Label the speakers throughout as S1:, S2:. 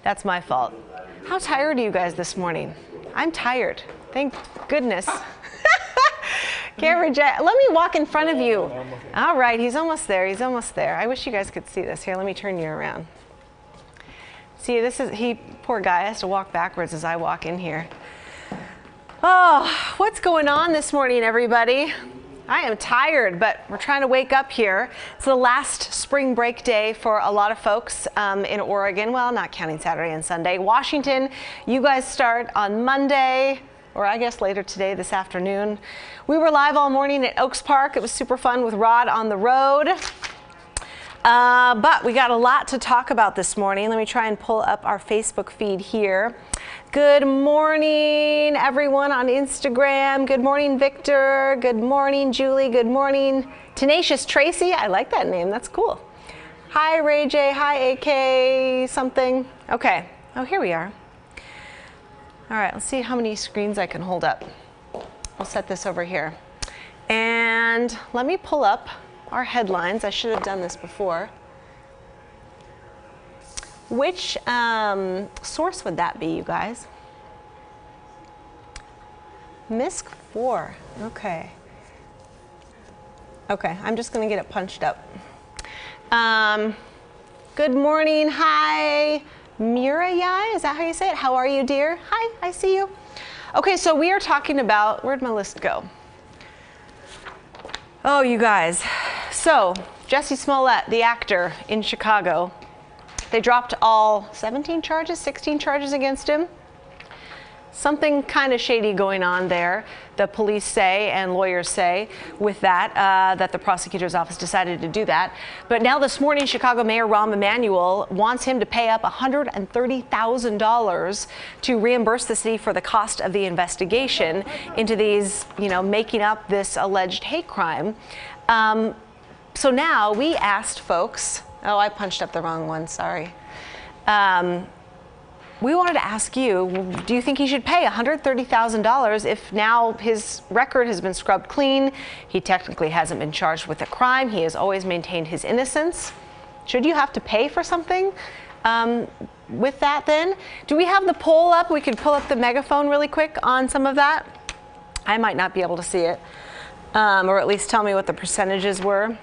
S1: That's my fault. How tired are you guys this morning? I'm tired. Thank goodness. Can't reject. Let me walk in front of you. All right, he's almost there. He's almost there. I wish you guys could see this. Here, let me turn you around. See, poor guy has to walk backwards as I walk in here. Oh, what's going on this morning, everybody? I am tired, but we're trying to wake up here. It's the last spring break day for a lot of folks in Oregon. Well, not counting Saturday and Sunday. Washington, you guys start on Monday, or I guess later today, this afternoon. We were live all morning at Oaks Park. It was super fun with Rod on the road. But we got a lot to talk about this morning. Let me try and pull up our Facebook feed here. Good morning, everyone on Instagram. Good morning, Victor. Good morning, Julie. Good morning, Tenacious Tracy. I like that name. That's cool. Hi, Ray J. Hi, AK something. Okay. Oh, here we are. All right. Let's see how many screens I can hold up. I'll set this over here. And let me pull up our headlines. I should have done this before. Which source would that be, you guys? MISC 4. Okay. Okay, I'm just going to get it punched up. Good morning. Hi, Mirayai. Is that how you say it? How are you, dear? Hi, I see you. Okay, so we are talking about, where'd my list go? Oh, you guys. So, Jussie Smollett, the actor in Chicago, they dropped all 17 charges, 16 charges against him. Something kind of shady going on there, the police say and lawyers say with that, that the prosecutor's office decided to do that. But now this morning, Chicago Mayor Rahm Emanuel wants him to pay up $130,000 to reimburse the city for the cost of the investigation into these, making up this alleged hate crime. So now we asked folks, oh, I punched up the wrong one, sorry. We wanted to ask you, do you think he should pay $130,000 if now his record has been scrubbed clean? He technically hasn't been charged with a crime. He has always maintained his innocence. Should you have to pay for something with that then? Do we have the poll up? We could pull up the megaphone really quick on some of that. I might not be able to see it, or at least tell me what the percentages were.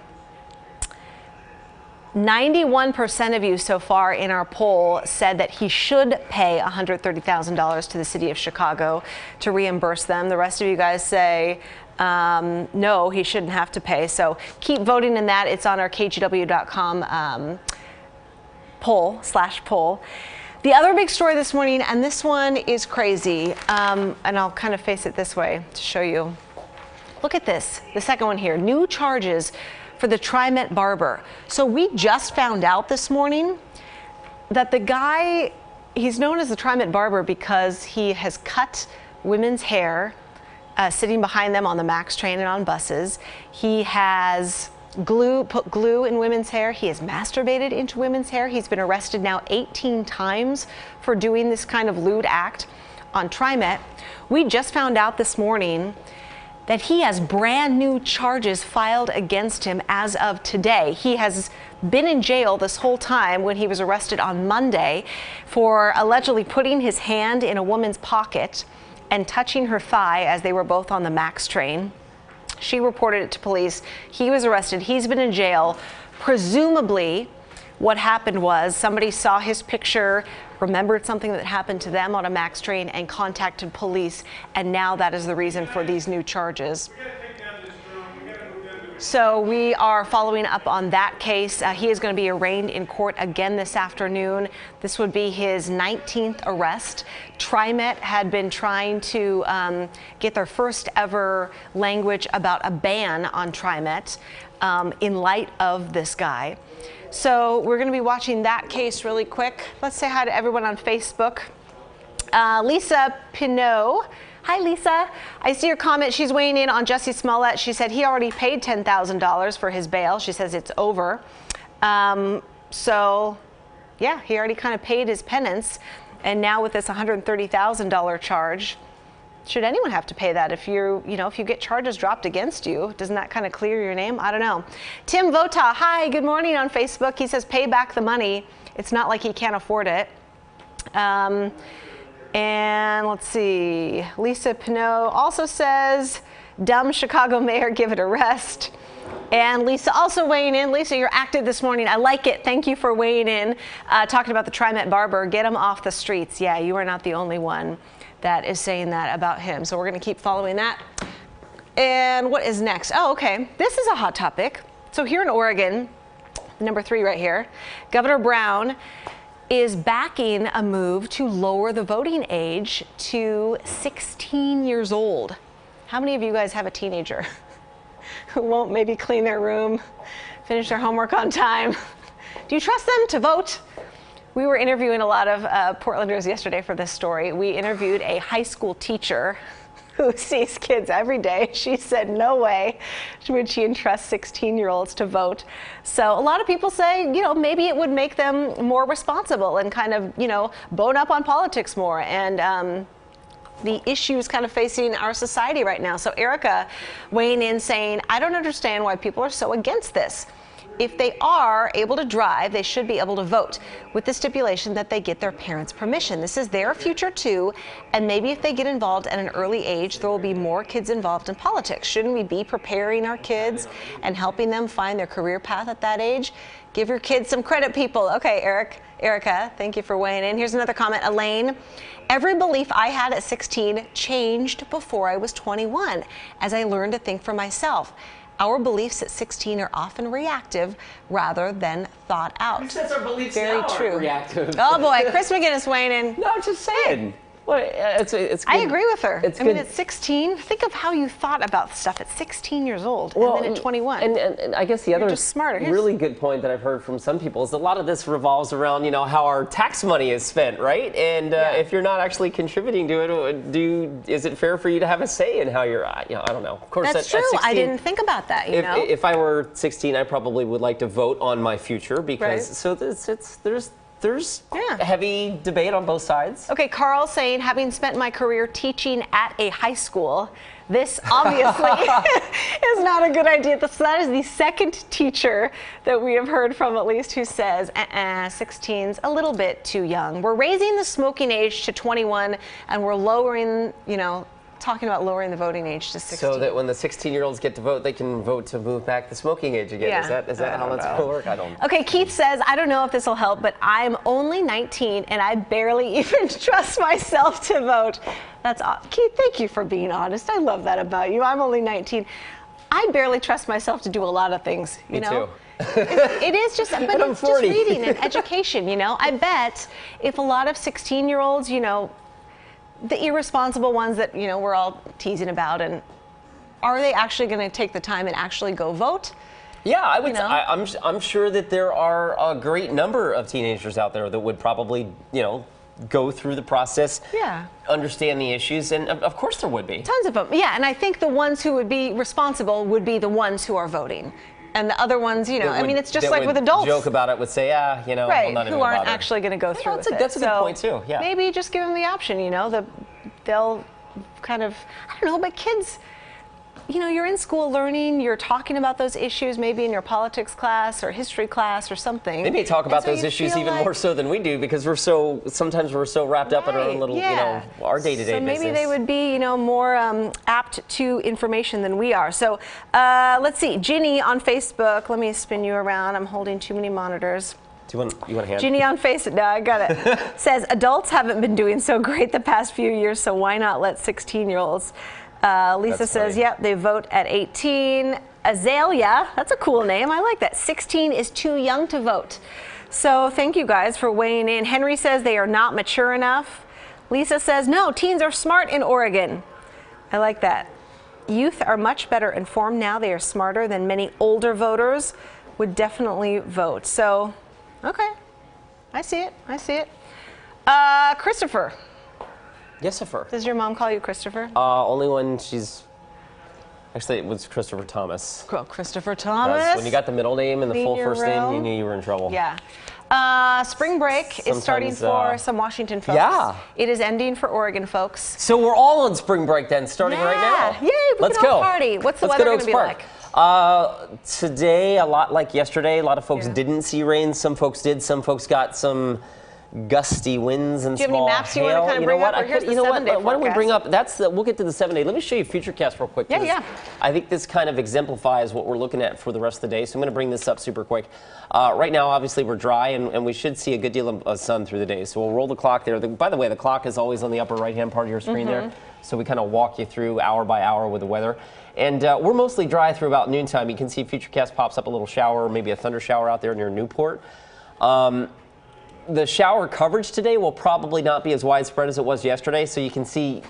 S1: 91% of you so far in our poll said that he should pay $130,000 to the city of Chicago to reimburse them. The rest of you guys say no, he shouldn't have to pay. So keep voting in that. It's on our KGW.com poll. The other big story this morning, and this one is crazy, and I'll kind of face it this way to show you. Look at this, the second one here, new charges for the TriMet barber. So we just found out this morning that the guy, he's known as the TriMet barber because he has cut women's hair sitting behind them on the MAX train and on buses. He has put glue in women's hair. He has masturbated into women's hair. He's been arrested now 18 times for doing this kind of lewd act on TriMet. We just found out this morning that he has brand new charges filed against him as of today. He has been in jail this whole time when he was arrested on Monday for allegedly putting his hand in a woman's pocket and touching her thigh as they were both on the MAX train. She reported it to police. He was arrested. He's been in jail. Presumably, what happened was somebody saw his picture, remembered something that happened to them on a MAX train and contacted police, and now that is the reason for these new charges. So we are following up on that case. He is going to be arraigned in court again this afternoon. This would be his 19th arrest. TriMet had been trying to get their first ever language about a ban on TriMet in light of this guy. So we're going to be watching that case really quick. Let's say hi to everyone on Facebook. Lisa Pinot. Hi, Lisa. I see your comment. She's weighing in on Jussie Smollett. She said he already paid $10,000 for his bail. She says it's over. So, yeah, he already kind of paid his penance. And now with this $130,000 charge, should anyone have to pay that if if you get charges dropped against you? Doesn't that kind of clear your name? I don't know. Tim Vota, hi, good morning on Facebook. He says pay back the money. It's not like he can't afford it. And let's see, Lisa Pinot also says, dumb Chicago mayor, give it a rest. And Lisa also weighing in. Lisa, you're active this morning. I like it. Thank you for weighing in, talking about the TriMet barber. Get him off the streets. Yeah, you are not the only one that is saying that about him. So we're going to keep following that. And what is next? Oh, okay. This is a hot topic. So here in Oregon, number 3 right here, Governor Brown is backing a move to lower the voting age to 16 years old. How many of you guys have a teenager who won't maybe clean their room, finish their homework on time? Do you trust them to vote? We were interviewing a lot of Portlanders yesterday for this story. We interviewed a high school teacher who sees kids every day. She said no way would she entrust 16-year-olds to vote. So a lot of people say, maybe it would make them more responsible and kind of, bone up on politics more and the issues kind of facing our society right now. So Erica weighing in saying, I don't understand why people are so against this. If they are able to drive, they should be able to vote, with the stipulation that they get their parents' permission. This is their future too, and maybe if they get involved at an early age, there will be more kids involved in politics. Shouldn't we be preparing our kids and helping them find their career path at that age? Give your kids some credit, people. Okay, Erica, thank you for weighing in. Here's another comment. Elaine, every belief I had at 16 changed before I was 21, as I learned to think for myself. Our beliefs at 16 are often reactive rather than thought out.
S2: Who says our beliefs
S1: Very
S2: now
S1: true.
S2: Aren't reactive?
S1: Oh boy, Chris McGinnis weighing in.
S2: No, just saying. Well, it's good.
S1: I agree with her.
S2: It's
S1: I mean,
S2: good.
S1: at 16, think of how you thought about stuff at 16 years old and then at 21.
S2: And I guess the other
S1: just smarter.
S2: really good point that I've heard from some people is a lot of this revolves around, how our tax money is spent, right? And if you're not actually contributing to it, is it fair for you to have a say in how you're, I don't know. Of course,
S1: That's
S2: at
S1: true.
S2: 16,
S1: I didn't think about that,
S2: If I were 16, I probably would like to vote on my future because,
S1: Right.
S2: so there's heavy debate on both sides.
S1: Okay, Carl saying, having spent my career teaching at a high school, this obviously is not a good idea. So that is the second teacher that we have heard from, at least, who says, 16's a little bit too young. We're raising the smoking age to 21 and we're lowering, talking about lowering the voting age to 16.
S2: So that when the 16-year-olds get to vote, they can vote to move back the smoking age again.
S1: Yeah.
S2: Is that how that's going to work? I don't know.
S1: Okay, Keith says, I don't know if this will help, but I'm only 19 and I barely even trust myself to vote. That's Keith, thank you for being honest. I love that about you. I'm only 19. I barely trust myself to do a lot of things,
S2: Me too.
S1: It is just, but
S2: I'm
S1: it's
S2: 40.
S1: just reading and education, I bet if a lot of 16-year-olds, the irresponsible ones that, we're all teasing about, and are they actually going to take the time and actually go vote?
S2: Yeah, I would. I'm sure that there are a great number of teenagers out there that would probably, go through the process, understand the issues, and of course there would be.
S1: Tons of them, yeah, and I think the ones who would be responsible would be the ones who are voting. And the other ones, it's just like with adults.
S2: Joke about it would say,
S1: right,
S2: I'm not
S1: who
S2: even
S1: aren't
S2: bothered.
S1: actually going to go through with it.
S2: That's a good point too. Yeah.
S1: Maybe just give them the option. They'll kind of, I don't know, but kids, you're in school learning, you're talking about those issues, maybe in your politics class or history class or something.
S2: They may talk about those issues even more so than we do because sometimes we're so wrapped up in our own little, our day-to-day business.
S1: So maybe they would be, more apt to information than we are. So let's see, Ginny on Facebook, let me spin you around. I'm holding too many monitors.
S2: You want a hand?
S1: Ginny on Facebook, no, I got it. Says adults haven't been doing so great the past few years, so why not let 16-year-olds? Lisa says, yep, they vote at 18. Azalea, that's a cool name. I like that. 16 is too young to vote. So thank you guys for weighing in. Henry says they are not mature enough. Lisa says, no, teens are smart in Oregon. I like that. Youth are much better informed now. They are smarter than many older voters would definitely vote. So, okay, I see it. Christopher.
S2: Yes, sir.
S1: Does your mom call you Christopher?
S2: Only when she's... Actually, it was Christopher Thomas.
S1: Christopher Thomas.
S2: When you got the middle name and the full first name, you knew you were in trouble.
S1: Yeah. Spring break is starting for some Washington folks.
S2: Yeah.
S1: It is ending for Oregon folks.
S2: So we're all on spring break then, starting right now.
S1: Yay,
S2: Let's
S1: can
S2: go.
S1: all party. What's the weather going to be like?
S2: Today, a lot like yesterday, a lot of folks didn't see rain. Some folks did. Some folks got some, gusty winds and
S1: Do you have any
S2: small
S1: maps you
S2: hail.
S1: want to kind of bring up? Or here's the
S2: You know what?
S1: 7-day
S2: Why don't we bring
S1: forecast?
S2: up? We'll get to the 7-day. Let me show you Futurecast real quick. 'Cause
S1: Yeah.
S2: I think this kind of exemplifies what we're looking at for the rest of the day. So I'm going to bring this up super quick. Right now, obviously, we're dry, and we should see a good deal of sun through the day. So we'll roll the clock there. By the way, the clock is always on the upper right-hand part of your screen there. So we kind of walk you through hour by hour with the weather. And we're mostly dry through about noontime. You can see Futurecast pops up a little shower, maybe a thunder shower out there near Newport. The shower coverage today will probably not be as widespread as it was yesterday. So you can see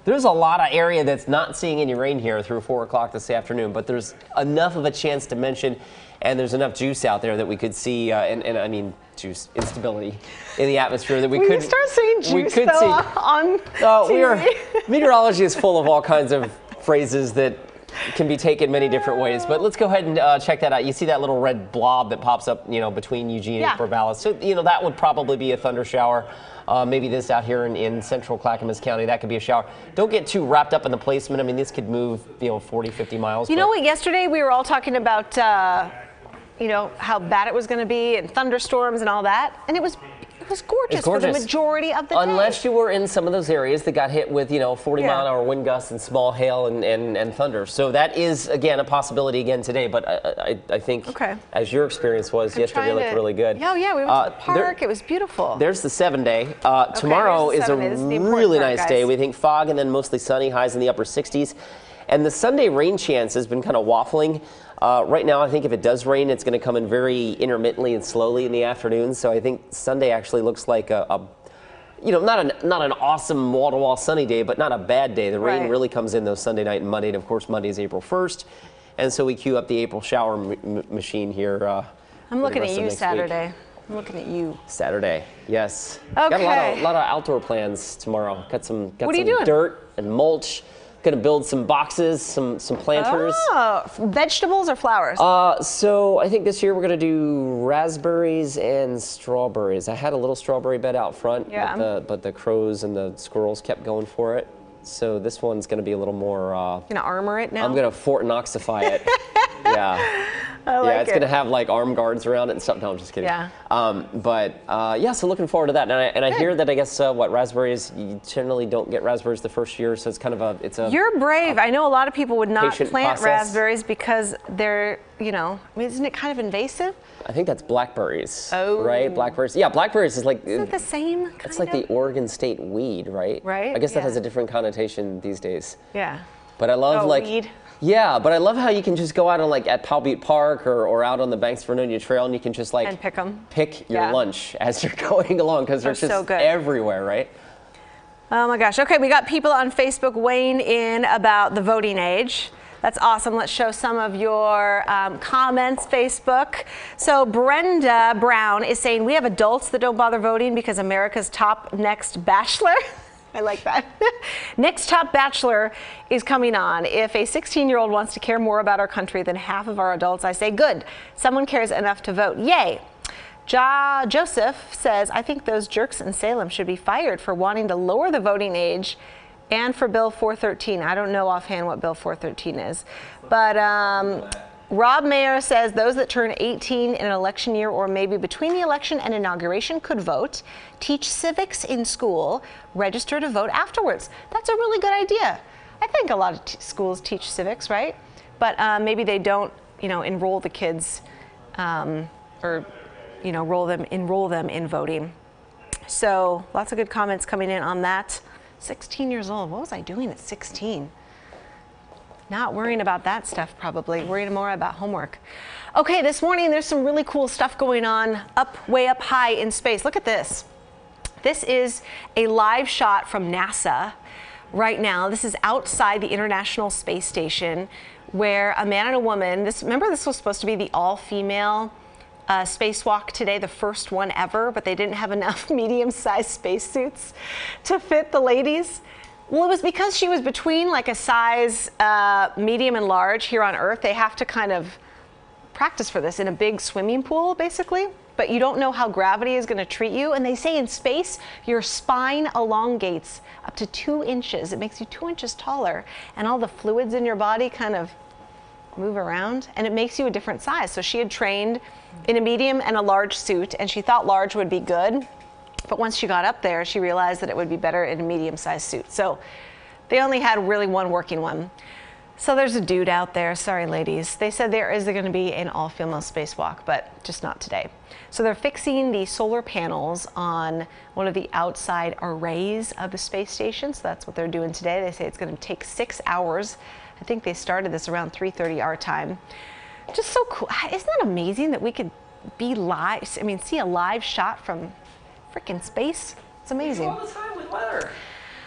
S2: there's a lot of area that's not seeing any rain here through 4 o'clock this afternoon. But there's enough of a chance to mention, and there's enough juice out there that we could see, and I mean juice, instability in the atmosphere that we could
S1: start saying juice
S2: we could
S1: though,
S2: see.
S1: on TV.
S2: Meteorology is full of all kinds of phrases that can be taken many different ways, but let's go ahead and check that out. You see that little red blob that pops up, between Eugene and Corvallis. So, that would probably be a thunder shower. Maybe this out here in central Clackamas County, that could be a shower. Don't get too wrapped up in the placement. I mean, this could move, 40, 50 miles.
S1: You know what? Yesterday we were all talking about, how bad it was going to be and thunderstorms and all that, and it was gorgeous for the majority of the day.
S2: Unless you were in some of those areas that got hit with, 40-mile-an-hour wind gusts and small hail and thunder. So that is, again, a possibility again today. But I think, as your experience was, yesterday looked really good.
S1: Oh, yeah, we went to the park. It was beautiful.
S2: There's the 7-day. Tomorrow is a really nice day. We think fog and then mostly sunny, highs in the upper 60s. And the Sunday rain chance has been kind of waffling. Right now, I think if it does rain, it's going to come in very intermittently and slowly in the afternoon. So I think Sunday actually looks like not an awesome wall-to-wall sunny day, but not a bad day. The rain really comes in those Sunday night and Monday. And of course, Monday is April 1st. And so we queue up the April shower machine here.
S1: I'm looking at you Saturday. I'm looking at you.
S2: Saturday, yes.
S1: Okay.
S2: Got a lot of outdoor plans tomorrow. Got some
S1: doing?
S2: dirt and mulch. Going to build some boxes, some planters.
S1: Oh, vegetables or flowers?
S2: So I think this year we're going to do raspberries and strawberries. I had a little strawberry bed out front, but the crows and the squirrels kept going for it. So this one's going to be a little more...
S1: Going to armor it now?
S2: I'm going to Fort Knoxify it. Yeah. It's going to have like armed guards around it and stuff. No, I'm just kidding.
S1: Yeah.
S2: So looking forward to that. And I hear that, I guess, raspberries, you generally don't get raspberries the first year, so it's kind of
S1: You're brave. I know a lot of people would not plant
S2: process.
S1: raspberries because they're, isn't it kind of invasive?
S2: I think that's blackberries.
S1: Oh.
S2: Right? Blackberries. Yeah, blackberries is like...
S1: Isn't it the same
S2: It's like the Oregon State weed, right?
S1: Right.
S2: I guess that has a different connotation these days.
S1: Yeah.
S2: But I love
S1: weed.
S2: Yeah, but I love how you can just go out on at Powell Butte Park or out on the Banks of Vernonia Trail, and you can just
S1: and pick them.
S2: Pick your lunch as you're going along because they're just
S1: so good.
S2: everywhere, right?
S1: Oh my gosh. Okay, we got people on Facebook weighing in about the voting age. That's awesome. Let's show some of your comments, Facebook. So Brenda Brown is saying, we have adults that don't bother voting because America's top next bachelor. I like that. Next top bachelor is coming on. If a 16-year-old wants to care more about our country than half of our adults, I say good. Someone cares enough to vote. Yay. Joseph says, I think those jerks in Salem should be fired for wanting to lower the voting age and for Bill 413. I don't know offhand what Bill 413 is. But Rob Mayer says those that turn 18 in an election year or maybe between the election and inauguration could vote, teach civics in school, register to vote afterwards. That's a really good idea. I think a lot of schools teach civics, right? But maybe they don't, enroll the kids or, enroll them in voting. So lots of good comments coming in on that. 16 years old. What was I doing at 16? Not worrying about that stuff, probably. Worrying more about homework. Okay, this morning there's some really cool stuff going on way up high in space. Look at this. This is a live shot from NASA right now. This is outside the International Space Station where a man and a woman, remember this was supposed to be the all-female spacewalk today, the first one ever, but they didn't have enough medium-sized spacesuits to fit the ladies. Well, it was because she was between like a size medium and large here on Earth. They have to kind of practice for this in a big swimming pool, basically. But you don't know how gravity is going to treat you. And they say in space, your spine elongates up to 2 inches. It makes you 2 inches taller. And all the fluids in your body kind of move around. And it makes you a different size. So she had trained in a medium and a large suit. And she thought large would be good. But once she got up there, she realized that it would be better in a medium-sized suit. So they only had really one working one. So there's a dude out there. Sorry, ladies. They said there is going to be an all-female spacewalk, but just not today. So they're fixing the solar panels on one of the outside arrays of the space station. So that's what they're doing today. They say it's going to take 6 hours. I think they started this around 3:30 our time. Just so cool. Isn't that amazing that we could be live? I mean, see a live shot from freaking space. It's amazing.
S2: All the time with weather.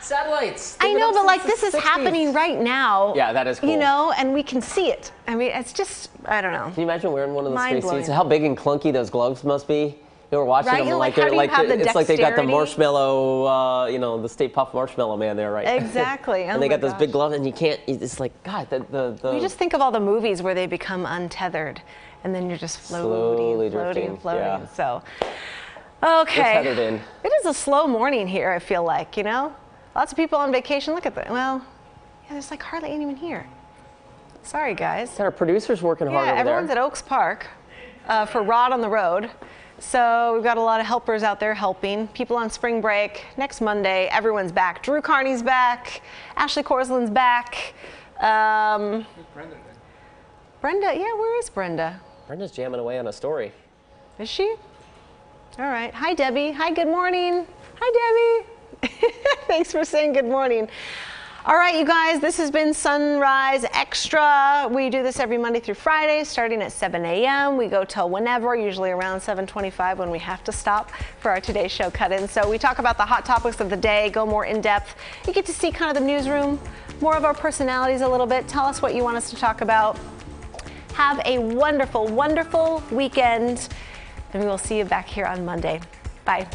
S2: Satellites.
S1: I know, but like this is
S2: 60s.
S1: happening right now.
S2: Yeah, that is cool.
S1: You know, and we can see it. I mean, it's just, I don't know.
S2: Can you imagine wearing one of those space
S1: Mind-blowing.
S2: suits? How big and clunky those gloves must be? You know, we're watching
S1: Right?
S2: them
S1: You know,
S2: like
S1: like, how
S2: they're
S1: do you
S2: like
S1: have the
S2: it's like they got the
S1: dexterity?
S2: marshmallow, you know, the Stay Puft Marshmallow Man there, right?
S1: Exactly. Oh
S2: And they
S1: my
S2: got those
S1: gosh.
S2: big gloves, and you can't. It's like God. The
S1: You just think of all the movies where they become untethered, and then you're just
S2: Slowly
S1: floating.
S2: drifting, yeah.
S1: So, okay.
S2: tethered in.
S1: It is a slow morning here, I feel like, you know? Lots of people on vacation. Look at that. Well, yeah, there's like hardly anyone here. Sorry, guys.
S2: got our producers working hard
S1: Yeah,
S2: over
S1: everyone's
S2: there.
S1: at Oaks Park for Rod on the Road. So we've got a lot of helpers out there helping. People on spring break. Next Monday, everyone's back. Drew Carney's back. Ashley Corsland's back.
S3: Brenda did.
S1: Brenda, yeah, where is Brenda?
S2: Brenda's jamming away on a story.
S1: Is she? All right. Hi, Debbie. Hi, good morning. Hi, Debbie. Thanks for saying good morning. All right, you guys, this has been Sunrise Extra. We do this every Monday through Friday, starting at 7 a.m. We go till whenever, usually around 7:25 when we have to stop for our Today Show cut-in. So we talk about the hot topics of the day, go more in depth. You get to see kind of the newsroom, more of our personalities a little bit. Tell us what you want us to talk about. Have a wonderful, wonderful weekend, and we will see you back here on Monday. Bye.